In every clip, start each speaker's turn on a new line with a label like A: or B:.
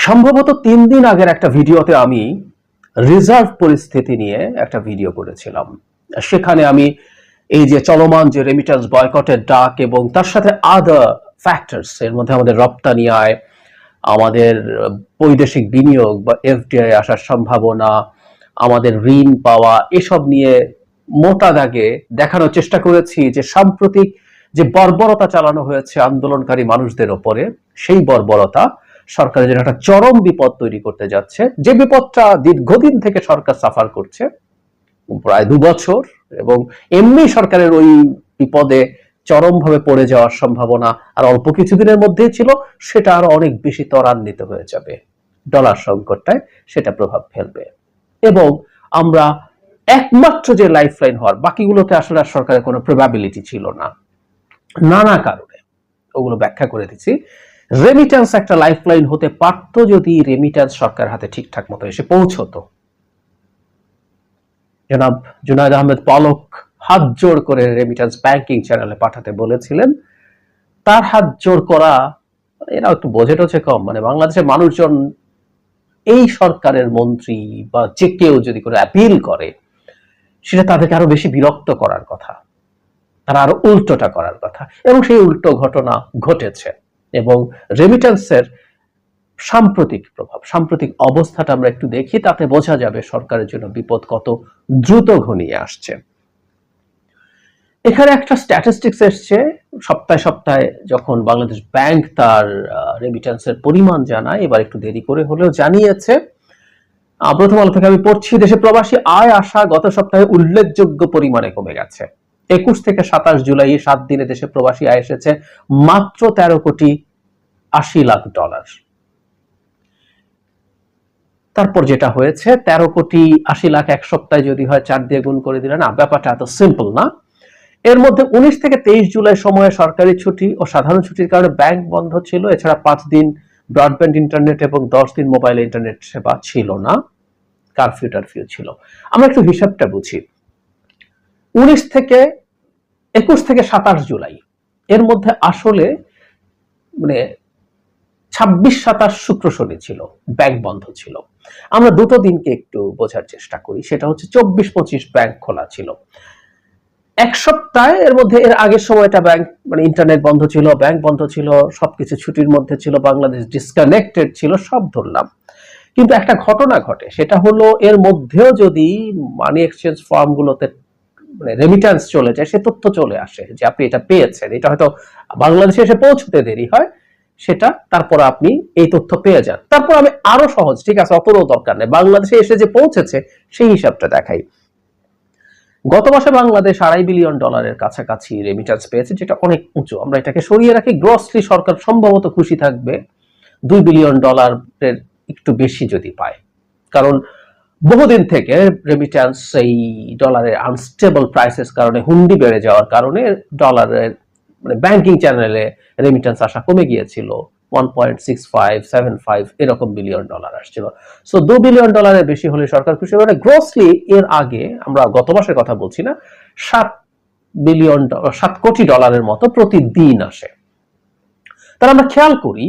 A: সম্ভবত 3 দিন আগের একটা ভিডিওতে আমি রিজার্ভ পরিস্থিতি নিয়ে একটা ভিডিও করেছিলাম। সেখানে আমি এই যে চলমান যে রেমিটেন্স বয়কটের ডাক এবং তার সাথে আদার ফ্যাক্টরস, এর মধ্যে আমাদের রপ্তানি আয়, আমাদের বৈদেশিক বিনিয়োগ বা এফডিআই আসার সম্ভাবনা, আমাদের ঋণ পাওয়া, এসব নিয়ে মোটা দাগে দেখানোর চেষ্টা করেছি যে সাম্প্রতিক যে বর্বরতা চালানো হয়েছে আন্দোলনকারী মানুষদের ওপরে, সেই বর্বরতা সরকারের জন্য একটা চরম বিপদ তৈরি করতে যাচ্ছে, যে বিপদটা দীর্ঘদিন থেকে সরকার সাফার করছে, প্রায় 2 বছর। এবং এমনি সরকারের ওই বিপদে চরমভাবে পড়ে যাওয়ার সম্ভাবনা আর অল্প কিছুদিনের মধ্যেই ছিল, সেটা আরো অনেক বেশি ত্বরান্বিত হয়ে যাবে ডলার সংকটটায়, সেটা প্রভাব ফেলবে। এবং আমরা একমাত্র যে লাইফলাইন হওয়ার, বাকিগুলোতে আসলে আর সরকারের কোনো প্রবাবিলিটি ছিল না নানা কারণে, ওগুলো ব্যাখ্যা করে দিচ্ছি। রেমিটেন্স একটা লাইফলাইন হতে পারত যদি রেমিটেন্স সরকার হাতে ঠিকঠাক মতো এসে পৌঁছতো। জনাব জুনায়েদ আহমেদ পলক হাত জোড় করে রেমিটেন্স ব্যাংকিং চ্যানেলে পাঠাতে বলেছিলেন। তার হাত জোড় করা, এরা একটু বোঝে টোঝে কম, মানে বাংলাদেশের মানুষজন এই সরকারের মন্ত্রী বা যে কেউ যদি করে অ্যাপিল করে, সেটা তাদেরকে আরো বেশি বিরক্ত করার কথা, তারা আরো উল্টোটা করার কথা, এবং সেই উল্টো ঘটনা ঘটেছে। এবং রেমিটেন্সের সাম্প্রতিক প্রভাব, সাম্প্রতিক অবস্থাটা আমরা একটু দেখি, তাতে বোঝা যাবে সরকারের জন্য বিপদ কত দ্রুত ঘনিয়ে আসছে। এখানে একটা স্ট্যাটিস্টিক্স এসছে সপ্তাহে সপ্তাহে, যখন বাংলাদেশ ব্যাংক তার রেমিটেন্সের পরিমাণ জানায়, এবার একটু দেরি করে হলেও জানিয়েছে। প্রথম আলো থেকে আমি পড়ছি, দেশে প্রবাসী আয় আসা গত সপ্তাহে উল্লেখযোগ্য পরিমাণে কমে গেছে। 21 থেকে 27 জুলাই 7 দিনে দেশে প্রবাসী আয় এসেছে মাত্র 13,80,00,000 ডলার। তারপর যেটা হয়েছে 13,80,00,000 এক সপ্তাহে যদি হয় 4 দিয়ে গুণ করে দিলে, না ব্যাপারটা এত সিম্পল না। এর মধ্যে 19 থেকে 23 জুলাই সময়ে সরকারি ছুটি ও সাধারণ ছুটির কারণে ব্যাংক বন্ধ ছিল। এছাড়া 5 দিন ব্রডব্যান্ড ইন্টারনেট এবং 10 দিন মোবাইল ইন্টারনেট সেবা ছিল না, কারফিউ টারফিউ ছিল। আমরা একটু হিসাবটা বুঝি। 19 থেকে 21 থেকে 27 জুলাই এর মধ্যে আসলে মানে 26-27 শুক্র শনি ছিল, ব্যাংক বন্ধ ছিল। আমরা দুটো দিনকে একটু বোঝার চেষ্টা করি, সেটা হচ্ছে 24-25 ব্যাংক খোলা ছিল। এক সপ্তাহে এর মধ্যে এর আগের সময়টা ব্যাংক মানে ইন্টারনেট বন্ধ ছিল, ব্যাংক বন্ধ ছিল, সবকিছু ছুটির মধ্যে ছিল, বাংলাদেশ ডিসকানেক্টেড ছিল, সব ধরলাম। কিন্তু একটা ঘটনা ঘটে, সেটা হলো এর মধ্যেও যদি মানি এক্সচেঞ্জ ফার্মগুলোতে মানে রেমিটেন্স চলে যায়, সে তথ্য চলে আসে যে আপনি এটা পেয়েছেন, এটা হয়তো বাংলাদেশে এসে পৌঁছতে দেরি হয়, সেটা তারপর আপনি এই তথ্য পেয়ে যান। তারপর আমি আরো সহজ, ঠিক আছে অতটাও দরকার নেই, বাংলাদেশে এসে যে পৌঁছেছে সেই হিসাবটা দেখাই। গত মাসে বাংলাদেশ $2.5 বিলিয়ন কাছাকাছি রেমিটেন্স পেয়েছে, যেটা অনেক উঁচু। আমরা এটাকে সরিয়ে রাখি, গ্রসলি সরকার সম্ভবত খুশি থাকবে $2 বিলিয়ন একটু বেশি যদি পায়, কারণ বহুদিন থেকে রেমিটেন্স এই ডলারের আনস্টেবল প্রাইসেস কারণে, হুন্ডি বেড়ে যাওয়ার কারণে ডলারের মানে ব্যাংকিং চ্যানেলে রেমিটেন্স আসা কমে গিয়েছিল। 1.6575 এরকম বিলিয়ন ডলার আসছিল। সো $2 বিলিয়ন বেশি হলে সরকার খুশি হবে। গ্রসলি এর আগে, আমরা গত মাসের কথা বলছি না, 7 কোটি ডলারের মতো প্রতিদিন আসে। তাহলে আমরা খেয়াল করি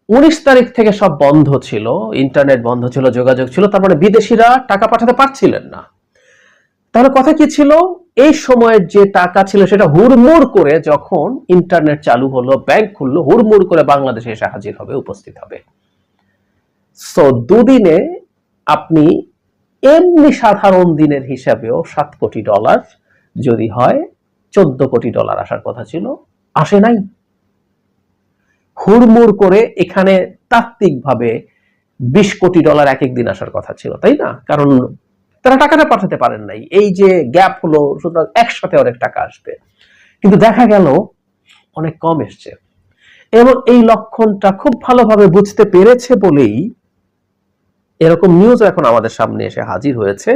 A: 19 তারিখ থেকে সব বন্ধ ছিল, ইন্টারনেট বন্ধ ছিল, যোগাযোগ ছিল, তার মানে বিদেশিরা টাকা পাঠাতে পারছিলেন না। তাহলে কথা কি ছিল, এই সময়ের যে টাকা ছিল সেটা হুড়মুড় করে যখন ইন্টারনেট চালু হলো, ব্যাংক খুললো, হুড়মুড় করে বাংলাদেশে এসে হাজির হবে, উপস্থিত হবে। সো দুদিনে আপনি এমনি সাধারণ দিনের হিসাবেও $7 কোটি যদি হয়, $14 কোটি আসার কথা ছিল, আসে নাই। হুড়মুড় করে এখানে তাত্ত্বিকভাবে $20 কোটি এক এক দিন আসার কথা ছিল, তাই না? কারণ তারা টাকাটা পাঠাতে পারেন নাই, এই যে গ্যাপ হলো, সুতরাং একসাথে অনেক টাকা আসবে, কিন্তু দেখা গেল অনেক কম এসছে। এবং এই লক্ষণটা খুব ভালোভাবে বুঝতে পেরেছে বলেই এরকম নিউজ এখন আমাদের সামনে এসে হাজির হয়েছে।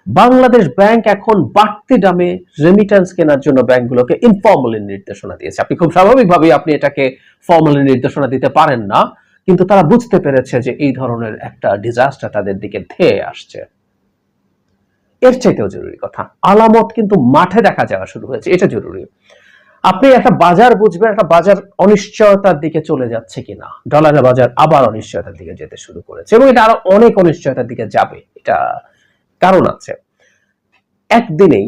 A: বাংলাদেশ ব্যাংক এখন বাড়তি দামে রেমিটেন্স কেনার জন্য ব্যাংকগুলোকে ইনফর্মালি নির্দেশনা দিয়েছে। আপনি খুব স্বাভাবিকভাবেই আপনি এটাকে ফর্মালি নির্দেশনা দিতে পারেন না, কিন্তু তারা বুঝতে পেরেছে যে এই ধরনের একটা ডিজাস্টার তাদের দিকে ধেয়ে আসছে। এর চাইতেও জরুরি কথা, আলামত কিন্তু মাঠে দেখা যাওয়া শুরু হয়েছে, এটা জরুরি। আপনি একটা বাজার বুঝবেন, একটা বাজার অনিশ্চয়তার দিকে চলে যাচ্ছে কিনা। ডলারের বাজার আবার অনিশ্চয়তার দিকে যেতে শুরু করেছে এবং এটা আরো অনেক অনিশ্চয়তার দিকে যাবে, এটা কারণ আছে। একদিনেই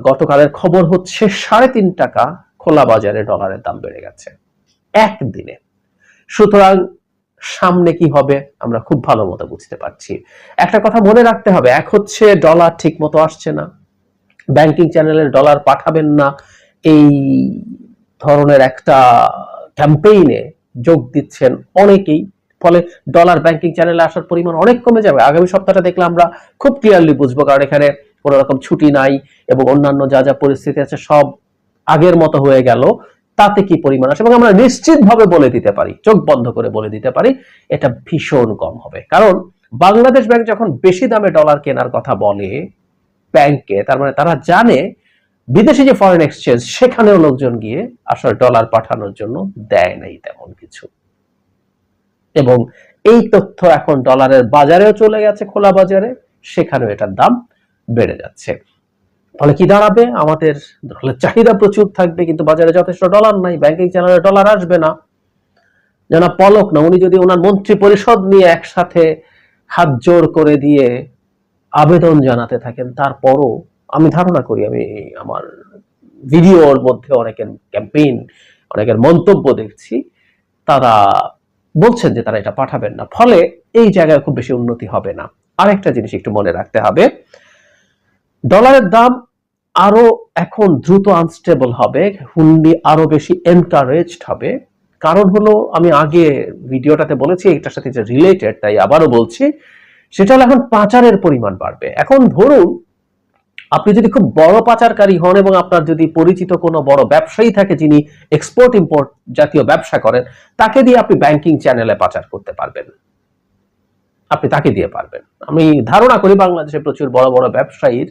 A: গতকালের খবর হচ্ছে 3.5 টাকা খোলা বাজারে ডলারের দাম বেড়ে গেছে একদিনে। সুতরাং সামনে কি হবে আমরা খুব ভালো মতো বুঝতে পারছি। একটা কথা মনে রাখতে হবে, এক হচ্ছে ডলার ঠিক মতো আসছে না, ব্যাংকিং চ্যানেলে ডলার পাঠাবেন না, এই ধরনের একটা ক্যাম্পেইনে যোগ দিচ্ছেন অনেকেই, ফলে ডলার ব্যাংকিং চ্যানেলে আসার পরিমাণ অনেক কমে যাবে। আগামী সপ্তাহটা দেখলে আমরা খুব ক্লিয়ারলি বুঝবো, কারণ এখানে কোনো রকম ছুটি নাই এবং অন্যান্য যা যা পরিস্থিতি আছে সব আগের মতো হয়ে গেল। তাতে কি পরিমাণ আসে এবং আমরা নিশ্চিতভাবে বলে দিতে পারি, চোখ বন্ধ করে বলে দিতে পারি, এটা ভীষণ কম হবে। কারণ বাংলাদেশ ব্যাংক যখন বেশি দামে ডলার কেনার কথা বলে ব্যাংকে, তার মানে তারা জানে বিদেশি যে ফরেন এক্সচেঞ্জ সেখানেও লোকজন গিয়ে আসলে ডলার পাঠানোর জন্য দেয় নাই তেমন কিছু। এবং এই তথ্য এখন ডলারের বাজারেও চলে গেছে, খোলা বাজারে, সেখানেও এটার দাম বেড়ে যাচ্ছে। ফলে কি দাঁড়াবে, আমাদের ডলারের চাহিদা প্রচুর থাকবে কিন্তু বাজারে যথেষ্ট ডলার নাই, ব্যাংকিং চ্যানেলে ডলার আসবে না। জানা পলক না, উনি যদি ওনার মন্ত্রী পরিষদ নিয়ে একসাথে হাত জোর করে দিয়ে আবেদন জানাতে থাকেন, তারপরও আমি ধারণা করি, আমি আমার ভিডিওর মধ্যে অনেকের ক্যাম্পেইন, অনেকের মন্তব্য দেখছি, তারা বলছেন যে তারা এটা পাঠাবেন না। ফলে এই জায়গায় খুব বেশি উন্নতি হবে না। আরেকটা জিনিস একটু মনে রাখতে হবে, ডলারের দাম আরো এখন দ্রুত আনস্টেবল হবে, হুন্ডি আরো বেশি এনকারেজড হবে। কারণ হলো, আমি আগে ভিডিওটাতে বলেছি এটার সাথে যে রিলেটেড, তাই আবারও বলছি, সেটা হলো এখন পাচারের পরিমাণ বাড়বে। এখন ধরুন আপনি যদি খুব বড় পাচারকারী হন এবং আপনার যদি পরিচিত কোনো বড় ব্যবসায়ী থাকে যিনি এক্সপোর্ট ইম্পোর্ট জাতীয় ব্যবসা করেন, তাকে দিয়ে আপনি ব্যাংকিং চ্যানেলে পাচার করতে পারবেন, আপনি তাকে দিয়ে পারবেন। আমি ধারণা করি বাংলাদেশে প্রচুর বড় বড় ব্যবসায়ীর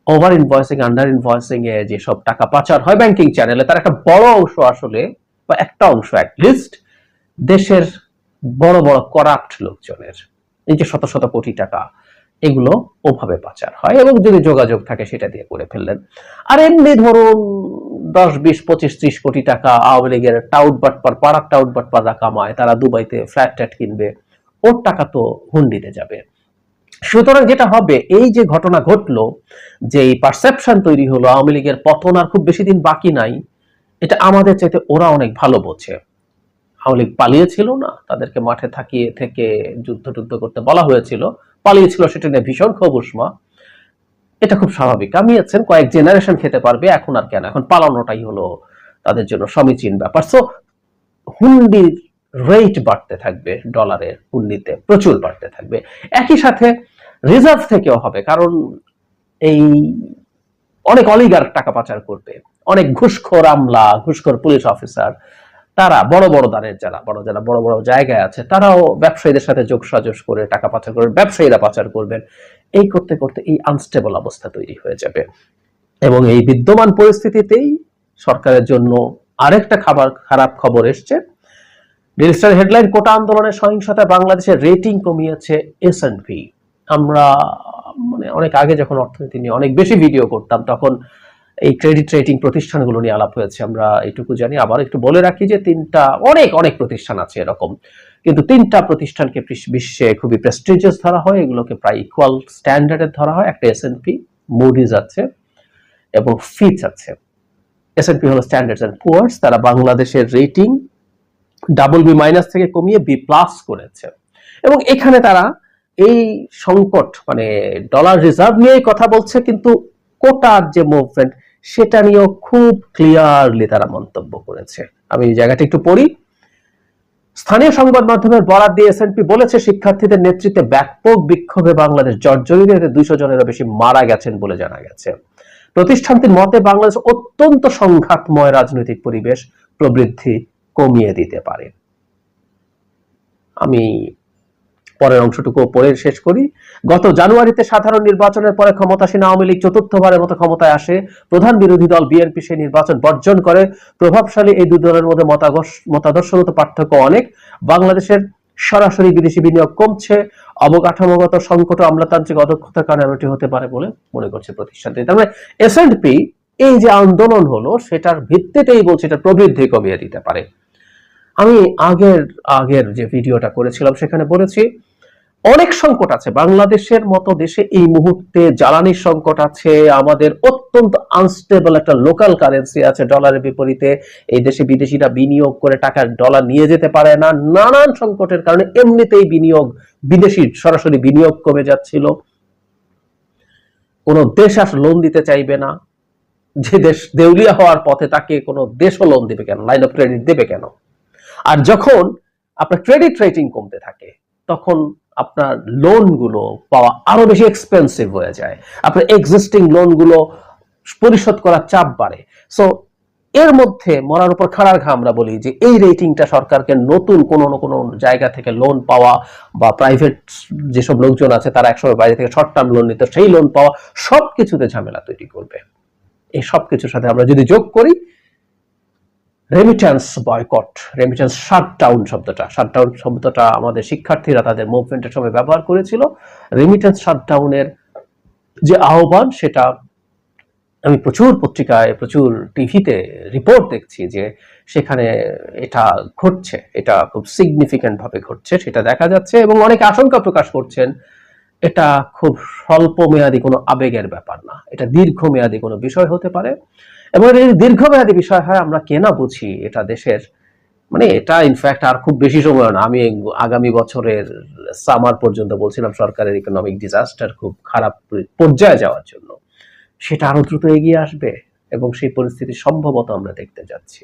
A: ওভার ইনভয়েসিং, আন্ডার ইনভয়েসিং এ যেসব টাকা পাচার হয় ব্যাংকিং চ্যানেলে, তার একটা বড় অংশ আসলে, বা একটা অংশ অ্যাটলিস্ট, দেশের বড় বড় করাপ্ট লোকজনের। এই যে শত শত কোটি টাকা, এগুলো ওভাবে পাচার হয় এবং যদি যোগাযোগ থাকে সেটা দিয়ে করে ফেললেন। আর এমনি ধরুন 10, 20, 25, 30 কোটি টাকা আওয়ামী লীগের টাউট বাটপার, পাড়ার টাউট বাটপাররা কামায়, তারা দুবাইতে ফ্ল্যাট ট্যাট কিনবে, ওর টাকা তো হুন্ডিতে যাবে। সুতরাং যেটা হবে, এই যে ঘটনা ঘটলো, যে এই পারসেপশন তৈরি হলো আওয়ামী লীগের পতন আর খুব বেশি দিন বাকি নাই, এটা আমাদের চাইতে ওরা অনেক ভালো বোঝে। আওয়ামী লীগ পালিয়েছিল না, তাদেরকে মাঠে থাকিয়ে থেকে যুদ্ধ করতে বলা হয়েছিল, পালিয়েছিল, সেটা নিয়ে ভীষণ ক্ষোভ উষ্মা, এটা খুব স্বাভাবিক। কামিয়েছেন, কয়েক জেনারেশন খেতে পারবে, এখন আর কেন, এখন পালানোটাই হলো তাদের জন্য সমীচীন ব্যাপার। সো হুন্ডির রেট বাড়তে থাকবে, ডলারের হুন্ডিতে প্রচুর বাড়তে থাকবে। একই সাথে রিজার্ভ থেকেও হবে, কারণ এই অনেক অলিগার টাকা পাচার করবে, অনেক ঘুষখোর আমলা, ঘুষখোর পুলিশ অফিসার, তারা বড় বড় দানের যারা বড় বড় জায়গায় আছে, তারাও ব্যবসায়ীদের সাথে যোগসাজশ করে টাকা পাচার করবেন, ব্যবসায়ীরা পাচার করবেন। এই করতে করতে এই আনস্টেবল অবস্থা তৈরি হয়ে যাবে এবং এই বিদ্যমান পরিস্থিতিতেই সরকারের জন্য আরেকটা খারাপ খবর এসছে। ডেইলি স্টার হেডলাইন, কোটা আন্দোলনের সহিংসতায় বাংলাদেশের রেটিং কমিয়েছে S&P। আমরা অনেক আগে যখন অর্থনীতি নিয়ে অনেক বেশি ভিডিও করতাম, তখন এই ক্রেডিট রেটিং প্রতিষ্ঠানগুলো নিয়ে আলাপ হয়েছে, আমরা এইটুকু জানি। আবার একটু বলে রাখি যে অনেক প্রতিষ্ঠান আছে এরকম, কিন্তু 3টা প্রতিষ্ঠানকে বিশ্বে খুবই প্রেস্টিজিয়াস ধরা হয়, এগুলোকে প্রায় ইকুয়াল স্ট্যান্ডার্ডের ধরা হয়। একটা S&P, মুডিজ আছে এবং ফিচ আছে। S&P হলো স্ট্যান্ডার্ডস এন্ড পুয়ার্স, তারা বাংলাদেশের রেটিং BB- থেকে কমিয়ে B+ করেছে এবং এখানে তারা এই সংকট, ডলার রিজার্ভ নিয়ে কথা বলছে, কিন্তু কোটার যে মুভমেন্ট সেটা নিয়েও খুব ক্লিয়ারলি তারা মন্তব্য করেছে। আমি এই জায়গাটা একটু পড়ি। স্থানীয় সংবাদ মাধ্যমের বরাত দিয়ে S&P বলেছে, শিক্ষার্থীদের নেতৃত্বে ব্যাপক বিক্ষোভে বাংলাদেশ জর্জরিত, এতে 200 জনেরও বেশি মারা গেছেন বলে জানা গেছে। প্রতিষ্ঠানটির মতে বাংলাদেশ অত্যন্ত সংঘাতময় রাজনৈতিক পরিবেশ প্রবৃদ্ধি কমিয়ে দিতে পারে। আমি পরের অংশটুকু পড়ে শেষ করি। গত জানুয়ারিতে সাধারণ নির্বাচনের পরে ক্ষমতাসীন আওয়ামী লীগ চতুর্থবারের মতো ক্ষমতায় আসে। প্রধান বিরোধী দল বিএনপি সেই নির্বাচন বর্জন করে। প্রভাবশালী এই দুই দলের মধ্যে মতাদর্শগত পার্থক্য অনেক। বাংলাদেশের সরাসরি বিদেশি বিনিয়োগ কমছে, অবকাঠামোগত সংকট ও আমলাতান্ত্রিক অদক্ষতার কারণে এমনটি হতে পারে বলে মনে করছে প্রতিষ্ঠানটি। তার মানে S&P এই যে আন্দোলন হলো সেটার ভিত্তিতেই বলছি এটা প্রবৃদ্ধি কমিয়ে দিতে পারে। আমি আগের আগের যে ভিডিওটা করেছিলাম সেখানে বলেছি অনেক সংকট আছে বাংলাদেশের মতো দেশে এই মুহূর্তে, জ্বালানির সংকট আছে, আমাদের অত্যন্ত আনস্টেবল একটা লোকাল কারেন্সি আছে ডলারের বিপরীতে, এই দেশে বিদেশিরা বিনিয়োগ করে টাকা ডলার নিয়ে যেতে পারে না, নানান সংকটের কারণে এমনিতেই বিনিয়োগ, বিদেশি সরাসরি বিনিয়োগ কমে যাচ্ছিল, কোন দেশ আর লোন দিতে চাইবে না, যে দেশ দেউলিয়া হওয়ার পথে তাকে কোনো দেশও লোন দেবে কেন, লাইন অফ ক্রেডিট দেবে কেন? আর যখন আপনার ক্রেডিট রেটিং কমতে থাকে তখন আপনার লোনগুলো পাওয়া আরো বেশি এক্সপেন্সিভ হয়ে যায়, আপনার এক্সিস্টিং লোনগুলো পরিশোধ করার চাপ বাড়ে। সো এর মধ্যে মরার উপর খাড়ার ঘা আমরা বলি যে এই রেটিংটা সরকারকে নতুন কোনো না কোনো জায়গা থেকে লোন পাওয়া বা প্রাইভেট যেসব লোকজন আছে তারা একসময় বাইরে থেকে শর্ট টার্ম লোন নিত সেই লোন পাওয়া সবকিছুতে ঝামেলা তৈরি করবে। এই সবকিছুর সাথে আমরা যদি যোগ করি রেমিটেন্স বয়কট, রেমিটেন্স শাটডাউন শব্দটা আমাদের শিক্ষার্থীরা তাদের মুভমেন্টের সময় ব্যবহার করেছিল। রেমিটেন্স শাটডাউনের যে আহ্বান সেটা আমি প্রচুর পত্রিকায়, প্রচুর টিভিতে রিপোর্ট দেখছি যে সেখানে এটা ঘটছে, এটা খুব সিগনিফিক্যান্ট ভাবে ঘটছে সেটা দেখা যাচ্ছে, এবং অনেকে আশঙ্কা প্রকাশ করছেন এটা খুব স্বল্প মেয়াদী কোনো আবেগের ব্যাপার না, এটা দীর্ঘমেয়াদী কোনো বিষয় হতে পারে, এবং এই দীর্ঘমেয়াদী বিষয় হয় আমরা কেনা বুঝি এটা দেশের, মানে এটা ইনফ্যাক্ট আর খুব বেশি সময় না, আমি আগামী বছরের সামার পর্যন্ত বলছিলাম সরকারের ইকোনমিক ডিজাস্টার খুব খারাপ পর্যায়ে যাওয়ার জন্য, সেটা আরো দ্রুত এগিয়ে আসবে এবং সেই পরিস্থিতি সম্ভবত আমরা দেখতে যাচ্ছি।